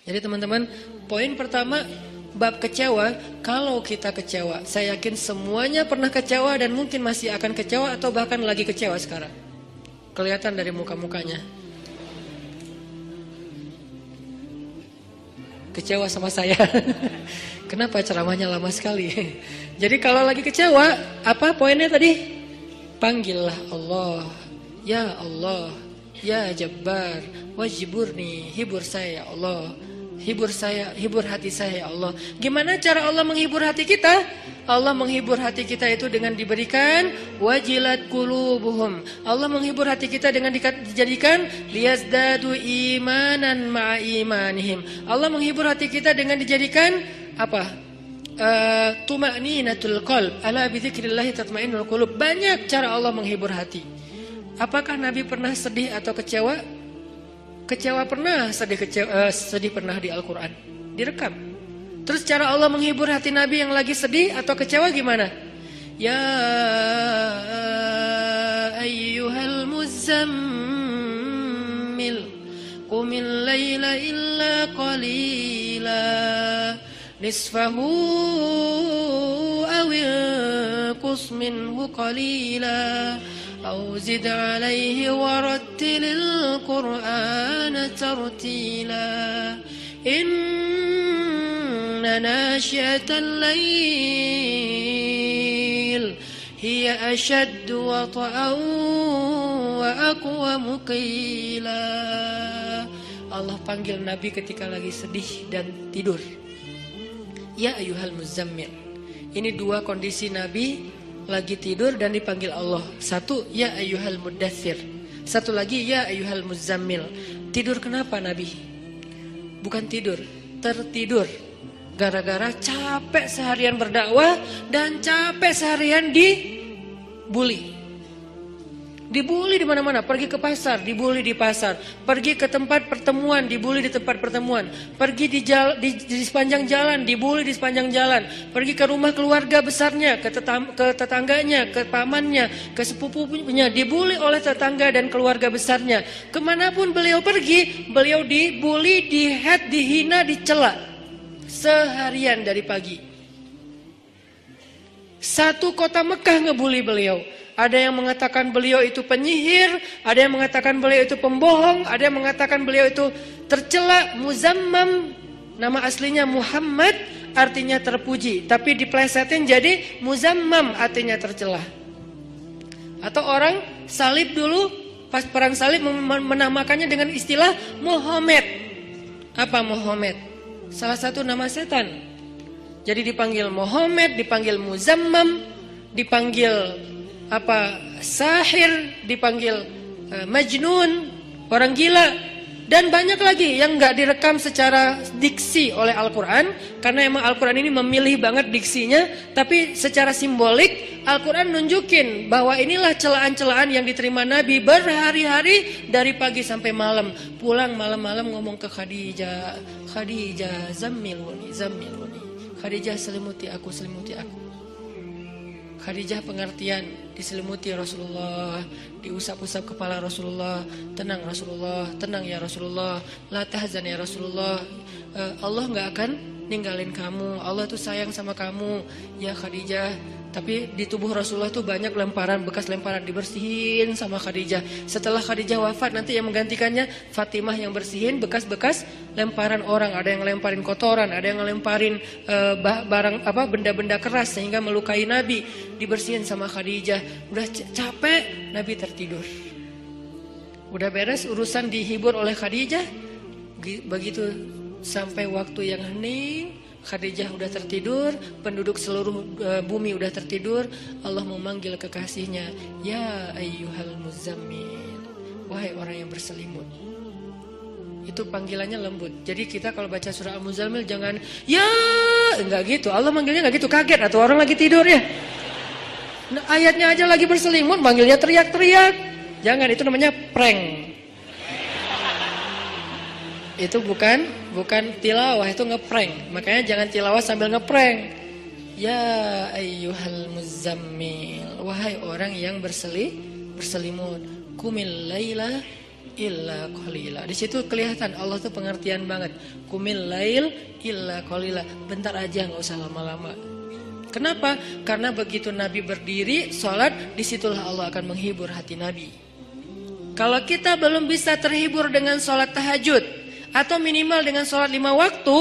Jadi teman-teman, poin pertama bab kecewa. Kalau kita kecewa, saya yakin semuanya pernah kecewa dan mungkin masih akan kecewa atau bahkan lagi kecewa sekarang. Kelihatan dari muka-mukanya. Kecewa sama saya. Kenapa ceramahnya lama sekali? Jadi kalau lagi kecewa, apa poinnya tadi? Panggillah Allah. Ya Allah, ya Jabbar, wajiburni, hibur saya ya Allah. Hibur saya, hibur hati saya ya Allah. Gimana cara Allah menghibur hati kita? Allah menghibur hati kita itu dengan diberikan wajilat qulubuhum. Allah menghibur hati kita dengan dijadikan liyazdadu imanan ma'a imanihim. Allah menghibur hati kita dengan dijadikan apa? Tuma'ninatul qalb. Ala bidzikrillah tatma'innul qulub. Banyak cara Allah menghibur hati. Apakah Nabi pernah sedih atau kecewa? Kecewa pernah, sedih pernah di Al-Quran, direkam. Terus cara Allah menghibur hati Nabi yang lagi sedih atau kecewa gimana? Ya ayyuhal muzammil qumil laila illa qalila nisfahu awil qus minhu qalila أو زد عليه ورتل القرآن ترتيلا إن ناشئة الليل هي أشد وطئا وأقوم قيلا. Allah panggil Nabi ketika lagi sedih dan tidur. Ya ayyuhal muzammil. Ini dua kondisi Nabi lagi tidur dan dipanggil Allah. Satu, ya ayyuhal muddatsir. Satu lagi, ya ayyuhal muzammil. Tidur kenapa Nabi? Bukan tidur, tertidur. Gara-gara capek seharian berdakwah dan capek seharian dibully. Dibully di mana-mana, pergi ke pasar, dibully di pasar, pergi ke tempat pertemuan, dibully di tempat pertemuan, pergi di sepanjang jalan, dibully di sepanjang jalan, pergi ke rumah keluarga besarnya, ke tetangganya, ke pamannya, ke sepupunya, dibully oleh tetangga dan keluarga besarnya. Kemanapun beliau pergi, beliau dibully, dihead, dihina, dicela seharian dari pagi. Satu kota Mekah ngebully beliau. Ada yang mengatakan beliau itu penyihir, ada yang mengatakan beliau itu pembohong, ada yang mengatakan beliau itu tercela. Muzammam, nama aslinya Muhammad, artinya terpuji, tapi diplesetin jadi Muzammam, artinya tercela. Atau orang salib dulu, pas perang salib menamakannya dengan istilah Muhammad. Apa Muhammad? Salah satu nama setan. Jadi dipanggil Muhammad, dipanggil Muzammam, dipanggil sahir, dipanggil majnun, orang gila, dan banyak lagi yang nggak direkam secara diksi oleh Al-Quran, karena emang Al-Quran ini memilih banget diksinya. Tapi secara simbolik Al-Quran nunjukin bahwa inilah celaan-celaan yang diterima Nabi berhari-hari dari pagi sampai malam. Pulang malam-malam ngomong ke Khadijah, Khadijah zammiluni, zammiluni, Khadijah selimuti aku, selimuti aku. Khadijah pengertian, diselimuti Rasulullah, diusap-usap kepala Rasulullah. Tenang Rasulullah, tenang ya Rasulullah, la tahzan ya Rasulullah, Allah gak akan ninggalin kamu, Allah tuh sayang sama kamu ya Khadijah. Tapi di tubuh Rasulullah tuh banyak lemparan, bekas lemparan, dibersihin sama Khadijah. Setelah Khadijah wafat, nanti yang menggantikannya Fatimah yang bersihin bekas-bekas lemparan orang. Ada yang lemparin kotoran, ada yang lemparin barang benda-benda keras sehingga melukai Nabi, dibersihin sama Khadijah. Udah capek, Nabi tertidur. Udah beres urusan, dihibur oleh Khadijah. Begitu sampai waktu yang hening, Khadijah udah tertidur, penduduk seluruh bumi udah tertidur. Allah memanggil kekasihnya, ya ayyuhal muzammil, wahai orang yang berselimut. Itu panggilannya lembut. Jadi kita kalau baca surah Al-Muzammil jangan ya, enggak gitu. Allah manggilnya enggak gitu, kaget atau orang lagi tidur ya. Nah, ayatnya aja lagi berselimut, manggilnya teriak-teriak. Jangan, itu namanya prank. Itu bukan tilawah, itu ngeprank. Makanya jangan tilawah sambil ngeprank. Ya ayyuhal muzammil, wahai orang yang berselimut, qumil laila illa qalila. Di situ kelihatan Allah tuh pengertian banget. Qumil lail illa qalila. Bentar aja, nggak usah lama-lama. Kenapa? Karena begitu Nabi berdiri sholat, disitulah Allah akan menghibur hati Nabi. Kalau kita belum bisa terhibur dengan sholat tahajud atau minimal dengan sholat 5 waktu,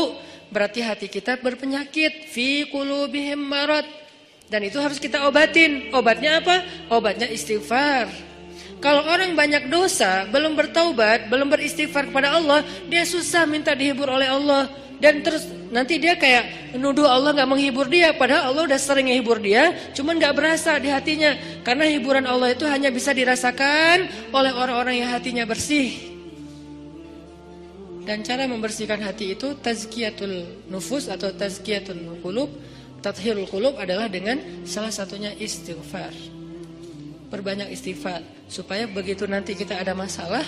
berarti hati kita berpenyakit. Fi qulubihim marad. Dan itu harus kita obatin. Obatnya apa? Obatnya istighfar. Kalau orang banyak dosa, belum bertaubat, belum beristighfar kepada Allah, dia susah minta dihibur oleh Allah. Dan terus nanti dia kayak menuduh Allah gak menghibur dia. Padahal Allah udah sering menghibur dia, cuman gak berasa di hatinya. Karena hiburan Allah itu hanya bisa dirasakan oleh orang-orang yang hatinya bersih. Dan cara membersihkan hati itu tazkiyatul nufus atau tazkiyatul qulub. Tathhirul qulub adalah dengan salah satunya istighfar. Perbanyak istighfar supaya begitu nanti kita ada masalah,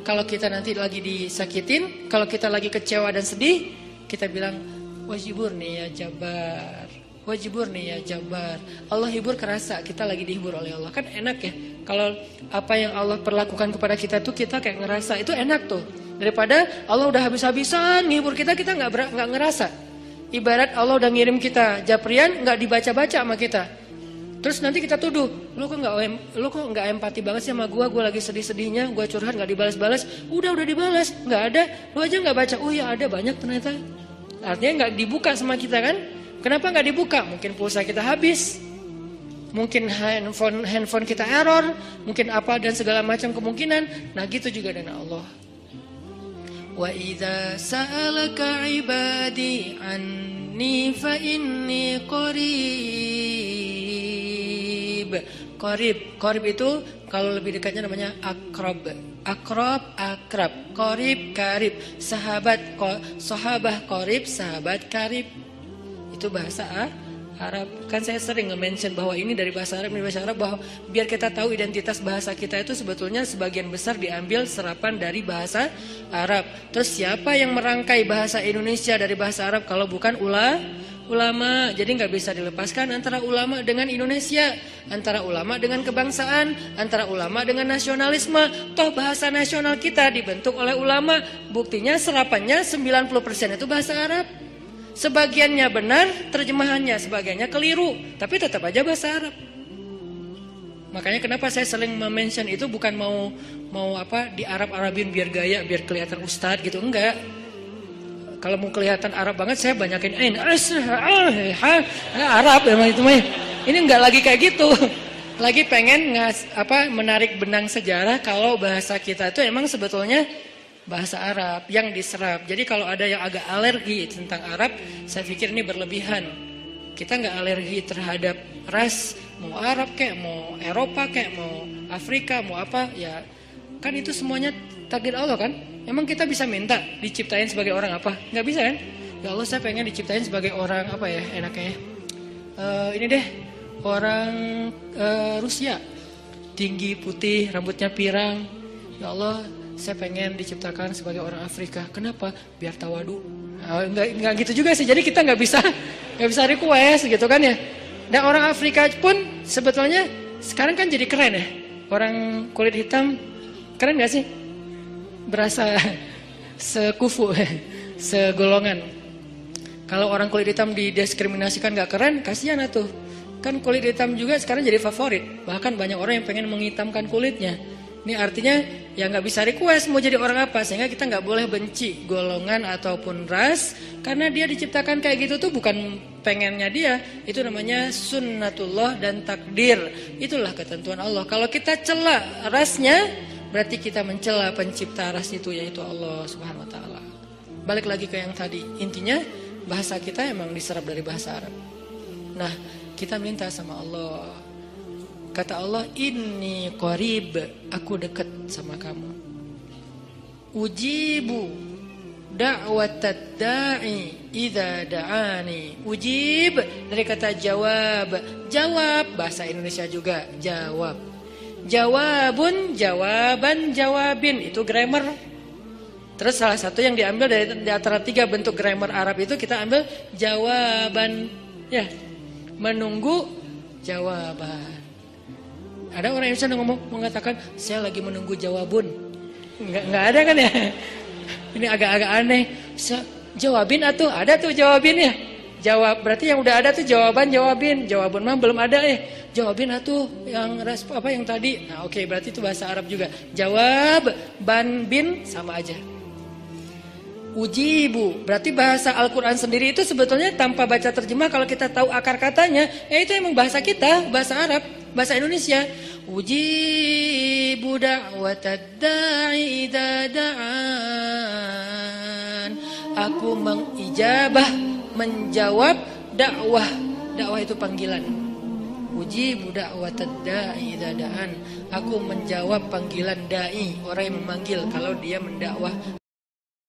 kalau kita nanti lagi disakitin, kalau kita lagi kecewa dan sedih, kita bilang wajiburni ya Jabbar, wajiburni ya Jabbar. Allah hibur kerasa, kita lagi dihibur oleh Allah. Kan enak ya kalau apa yang Allah perlakukan kepada kita tuh kita kayak ngerasa, itu enak tuh. Daripada Allah udah habis-habisan ngehibur kita nggak ngerasa. Ibarat Allah udah ngirim kita japrian, nggak dibaca-baca sama kita. Terus nanti kita tuduh, lu kok nggak empati banget sih sama gue lagi sedih-sedihnya, gue curhat nggak dibalas-balas. Udah dibalas, nggak ada, lu aja nggak baca. Oh ya ada, banyak ternyata. Artinya nggak dibuka sama kita kan? Kenapa nggak dibuka? Mungkin pulsa kita habis, mungkin handphone kita error, mungkin apa dan segala macam kemungkinan. Nah gitu juga dengan Allah. Wa idza sa'alaka 'ibadi anni fa inni qarib. Qarib itu kalau lebih dekatnya namanya akrab. Akrab. Qarib. Sahabah qarib, sahabat karib. Itu bahasa Arab. Kan saya sering nge-mention bahwa ini dari bahasa Arab, bahwa biar kita tahu identitas bahasa kita itu sebetulnya sebagian besar diambil serapan dari bahasa Arab. Terus siapa yang merangkai bahasa Indonesia dari bahasa Arab kalau bukan ulama? Jadi nggak bisa dilepaskan antara ulama dengan Indonesia, antara ulama dengan kebangsaan, antara ulama dengan nasionalisme. Toh bahasa nasional kita dibentuk oleh ulama. Buktinya serapannya 90% itu bahasa Arab. Sebagiannya benar, terjemahannya sebagiannya keliru, tapi tetap aja bahasa Arab. Makanya kenapa saya sering mention itu bukan mau apa di Arab-Arabin biar gaya, biar kelihatan ustadz gitu, enggak. Kalau mau kelihatan Arab banget saya banyakin Arab emang itu mah. Ini enggak lagi kayak gitu. Lagi pengen menarik benang sejarah kalau bahasa kita itu emang sebetulnya bahasa Arab yang diserap. Jadi kalau ada yang agak alergi tentang Arab, saya pikir ini berlebihan. Kita nggak alergi terhadap ras, mau Arab kayak, mau Eropa kayak, mau Afrika, mau apa, ya kan itu semuanya takdir Allah kan. Emang kita bisa minta diciptain sebagai orang apa? Nggak bisa kan? Ya Allah saya pengen diciptain sebagai orang apa ya enaknya. Ini deh orang Rusia, tinggi, putih, rambutnya pirang. Ya Allah saya pengen diciptakan sebagai orang Afrika. Kenapa? Biar tawadu. Enggak gitu juga sih. Jadi kita nggak bisa request gitu kan ya. Dan orang Afrika pun sebetulnya sekarang kan jadi keren ya. Orang kulit hitam keren nggak sih? Berasa sekufu, segolongan. Kalau orang kulit hitam didiskriminasikan nggak keren, kasihan atuh. Kan kulit hitam juga sekarang jadi favorit. Bahkan banyak orang yang pengen menghitamkan kulitnya. Ini artinya ya nggak bisa request mau jadi orang apa, sehingga kita nggak boleh benci golongan ataupun ras, karena dia diciptakan kayak gitu tuh bukan pengennya dia, itu namanya sunnatullah dan takdir, itulah ketentuan Allah. Kalau kita cela rasnya, berarti kita mencela pencipta ras itu, yaitu Allah Subhanahu Wa Taala. Balik lagi ke yang tadi, intinya bahasa kita emang diserap dari bahasa Arab. Nah kita minta sama Allah. Kata Allah, inni qarib, aku dekat sama kamu. Ujibu da'watad da'i idza da'ani. Ujib dari kata jawab. Jawab bahasa Indonesia juga jawab. Jawabun, jawaban, jawabin, itu grammar. Terus salah satu yang diambil dari antara 3 bentuk grammar Arab itu kita ambil jawaban, ya. Menunggu jawaban. Ada orang Indonesia yang mengatakan saya lagi menunggu jawabun. Nggak ada kan ya? Ini agak-agak aneh. Jawabin atuh, ada tuh jawabin ya. Jawab, berarti yang udah ada tuh jawabin. Jawaban mah belum ada ya. Jawabin atuh yang apa yang tadi. Nah, oke, berarti itu bahasa Arab juga. Jawab, ban, bin sama aja. Ujibu, berarti bahasa Al-Quran sendiri itu sebetulnya tanpa baca terjemah, kalau kita tahu akar katanya, itu emang bahasa kita, bahasa Arab, bahasa Indonesia. Ujibu da'watad da'i idza da'an. Aku mengijabah, menjawab dakwah. Dakwah itu panggilan. Ujibu da'watad da'i idza da'an. Aku menjawab panggilan dai, orang yang memanggil kalau dia mendakwah.